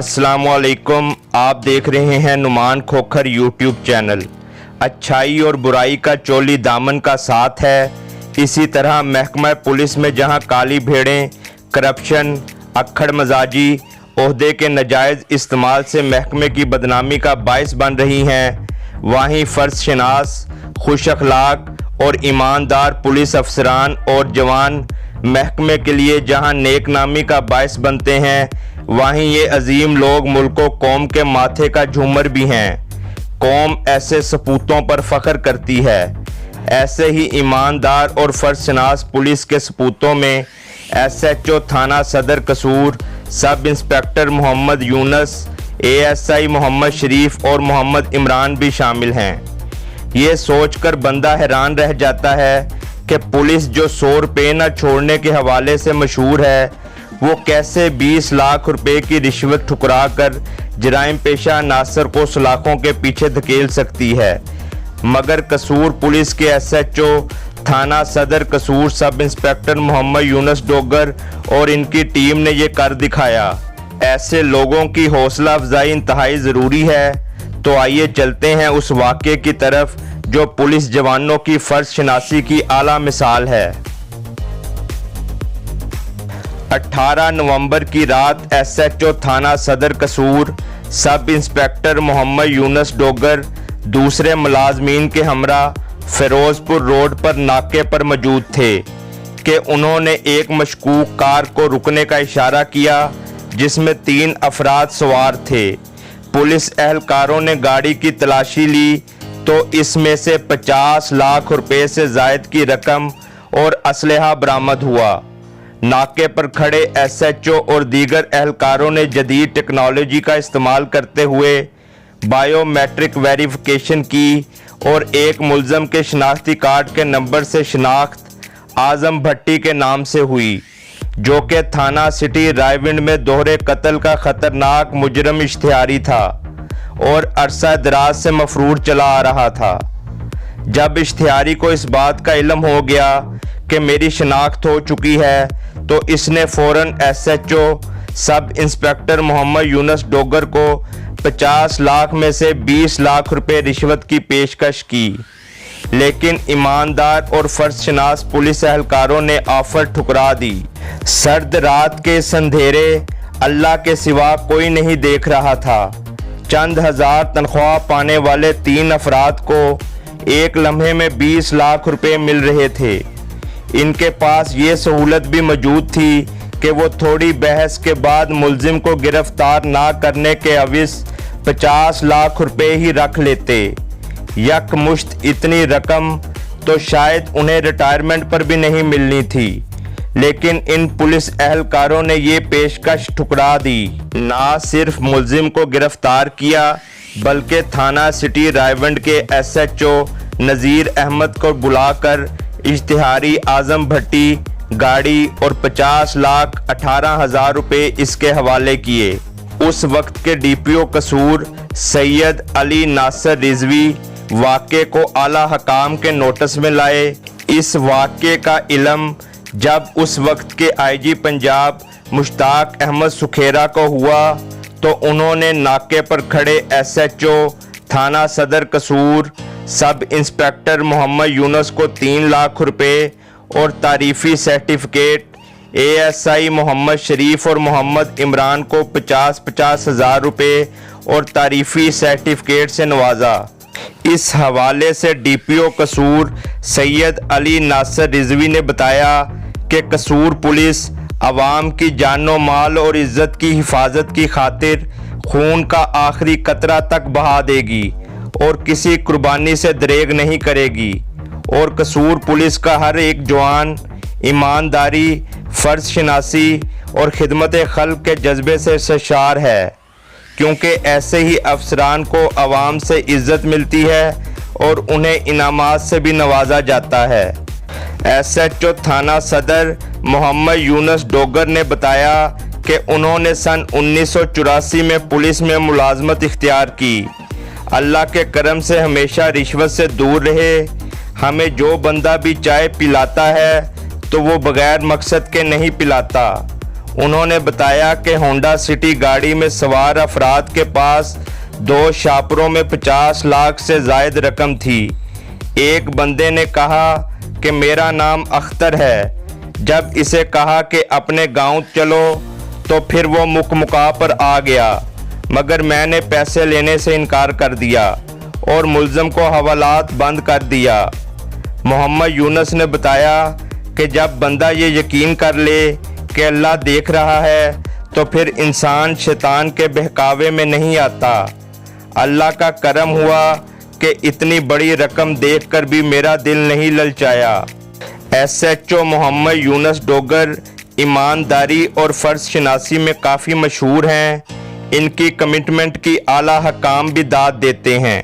अस्सलामुअलैकुम। आप देख रहे हैं नुमान खोखर यूट्यूब चैनल। अच्छाई और बुराई का चोली दामन का साथ है। इसी तरह महकमा पुलिस में जहां काली भेड़ें, करप्शन, अक्खड़ मजाजी, ओहदे के नाजायज़ इस्तेमाल से महकमे की बदनामी का बायस बन रही हैं, वहीं फ़र्ज शनास, खुश अखलाक और ईमानदार पुलिस अफसरान और जवान महकमे के लिए जहां नेकनामी का बायस बनते हैं, वहीं ये अजीम लोग मुल्क कौम के माथे का झूमर भी हैं। कौम ऐसे सपूतों पर फ़ख्र करती है। ऐसे ही ईमानदार और फ़र्जशनास पुलिस के सपूतों में SHO थाना Sadar Kasur, sub inspector Mohammad Younus, ASI Mohammad Sharif और मोहम्मद इमरान भी शामिल हैं। ये सोचकर बंदा हैरान रह जाता है कि पुलिस जो 100 रुपये न छोड़ने के हवाले से मशहूर है, वो कैसे 20 लाख रुपए की रिश्वत ठुकरा कर जराइम पेशा नासर को सलाखों के पीछे धकेल सकती है। मगर कसूर पुलिस के SHO थाना सदर कसूर सब इंस्पेक्टर मोहम्मद यूनुस डोगर और इनकी टीम ने ये कर दिखाया। ऐसे लोगों की हौसला अफजाई इंतहाई ज़रूरी है। तो आइए चलते हैं उस वाक़े की तरफ जो पुलिस जवानों की फ़र्ज शनासी की आला मिसाल है। 18 नवंबर की रात SHO थाना सदर कसूर सब इंस्पेक्टर मोहम्मद यूनुस डोगर दूसरे मुलाजमीन के हमरा फिरोजपुर रोड पर नाके पर मौजूद थे कि उन्होंने एक मशकूक कार को रुकने का इशारा किया जिसमें 3 अफराद सवार थे। पुलिस एहलकारों ने गाड़ी की तलाशी ली तो इसमें से 50 लाख रुपए से ज़ायद की रकम और असलहा बरामद हुआ। नाके पर खड़े SHO और दीगर एहलकारों ने जदीद टेक्नोलॉजी का इस्तेमाल करते हुए बायोमेट्रिक वेरिफिकेशन की और एक मुलजम के शनाख्ती कार्ड के नंबर से शनाख्त आज़म भट्टी के नाम से हुई, जो कि थाना सिटी रायविंड में दोहरे कत्ल का खतरनाक मुजरम इश्तिहारी था और अरसा दराज से मफरूर चला आ रहा था। जब इश्तिहारी को इस बात का इल्म हो गया कि मेरी शनाख्त हो चुकी है तो इसने फ़ौरन SHO सब इंस्पेक्टर मोहम्मद यूनुस डोगर को 50 लाख में से 20 लाख रुपए रिश्वत की पेशकश की, लेकिन ईमानदार और फ़र्जशनास पुलिस एहलकारों ने ऑफर ठुकरा दी। सर्द रात के संधेरे अल्लाह के सिवा कोई नहीं देख रहा था। चंद हज़ार तनख्वाह पाने वाले 3 अफराद को एक लम्हे में 20 लाख रुपए मिल रहे थे। इनके पास ये सहूलत भी मौजूद थी कि वो थोड़ी बहस के बाद मुलजिम को गिरफ्तार ना करने के अविस 50 लाख रुपए ही रख लेते। यकमुश्त इतनी रकम तो शायद उन्हें रिटायरमेंट पर भी नहीं मिलनी थी, लेकिन इन पुलिस एहलकारों ने ये पेशकश ठुकरा दी। ना सिर्फ मुलजिम को गिरफ्तार किया बल्कि थाना सिटी रायविंड के SHO नज़ीर अहमद को बुलाकर इश्तिहारी आज़म भट्टी, गाड़ी और 50,18,000 रुपए इसके हवाले किए। उस वक्त के DPO कसूर सैयद अली नासर रिजवी वाक़े को आला हकाम के नोटिस में लाए। इस वाक़े का इल्म जब उस वक्त के IG पंजाब मुश्ताक अहमद सुखेरा को हुआ तो उन्होंने नाके पर खड़े SHO थाना सदर कसूर सब इंस्पेक्टर मोहम्मद यूनुस को 3 लाख रुपए और तारीफ़ी सर्टिफिकेट, ASI मोहम्मद शरीफ और मोहम्मद इमरान को 50-50 हज़ार रुपये और तारीफ़ी सर्टिफिकेट से नवाजा। इस हवाले से DPO कसूर सैयद अली नासर रिजवी ने बताया कि कसूर पुलिस अवाम की जानो माल और इज़्ज़त की हिफाजत की खातिर खून का आखिरी कतरा तक बहा देगी और किसी कुर्बानी से दरेग नहीं करेगी। और कसूर पुलिस का हर एक जवान ईमानदारी, फ़र्ज शनासी और खिदमत खल्क के जज्बे से सरशार है, क्योंकि ऐसे ही अफसरान को अवाम से इज़्ज़त मिलती है और उन्हें इनामात से भी नवाजा जाता है। SHO थाना सदर मोहम्मद यूनुस डोगर ने बताया कि उन्होंने सन 1984 में पुलिस में मुलाजमत इख्तियार की। अल्लाह के करम से हमेशा रिश्वत से दूर रहे। हमें जो बंदा भी चाय पिलाता है तो वो बगैर मकसद के नहीं पिलाता। उन्होंने बताया कि होंडा सिटी गाड़ी में सवार अफराद के पास 2 शापरों में 50 लाख से ज़ायद रकम थी। एक बंदे ने कहा कि मेरा नाम अख्तर है। जब इसे कहा कि अपने गांव चलो तो फिर वो मुकमुका पर आ गया, मगर मैंने पैसे लेने से इनकार कर दिया और मुल्ज़म को हवालात बंद कर दिया। मोहम्मद यूनुस ने बताया कि जब बंदा ये यकीन कर ले कि अल्लाह देख रहा है तो फिर इंसान शैतान के बहकावे में नहीं आता। अल्लाह का करम हुआ कि इतनी बड़ी रकम देखकर भी मेरा दिल नहीं ललचाया। SHO मोहम्मद यूनुस डोगर ईमानदारी और फ़र्ज शनासी में काफ़ी मशहूर हैं। इनकी कमिटमेंट की आला हकाम भी दाद देते हैं।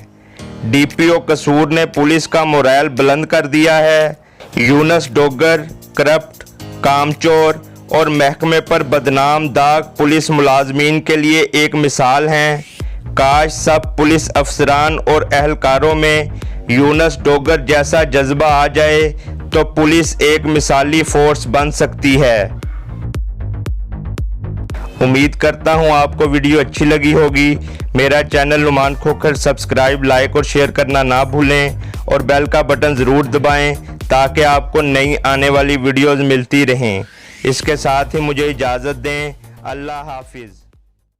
DPO कसूर ने पुलिस का मोरल बुलंद कर दिया है। यूनुस डोगर करप्ट, कामचोर और महकमे पर बदनाम दाग पुलिस मुलाजमीन के लिए एक मिसाल हैं। काश सब पुलिस अफसरान और एहलकारों में यूनुस डोगर जैसा जज्बा आ जाए तो पुलिस एक मिसाली फोर्स बन सकती है। उम्मीद करता हूँ आपको वीडियो अच्छी लगी होगी। मेरा channel Numan Khokhar subscribe, like और शेयर करना ना भूलें और बेल का बटन ज़रूर दबाएं ताकि आपको नई आने वाली वीडियोज़ मिलती रहें। इसके साथ ही मुझे इजाज़त दें। अल्लाह हाफिज़।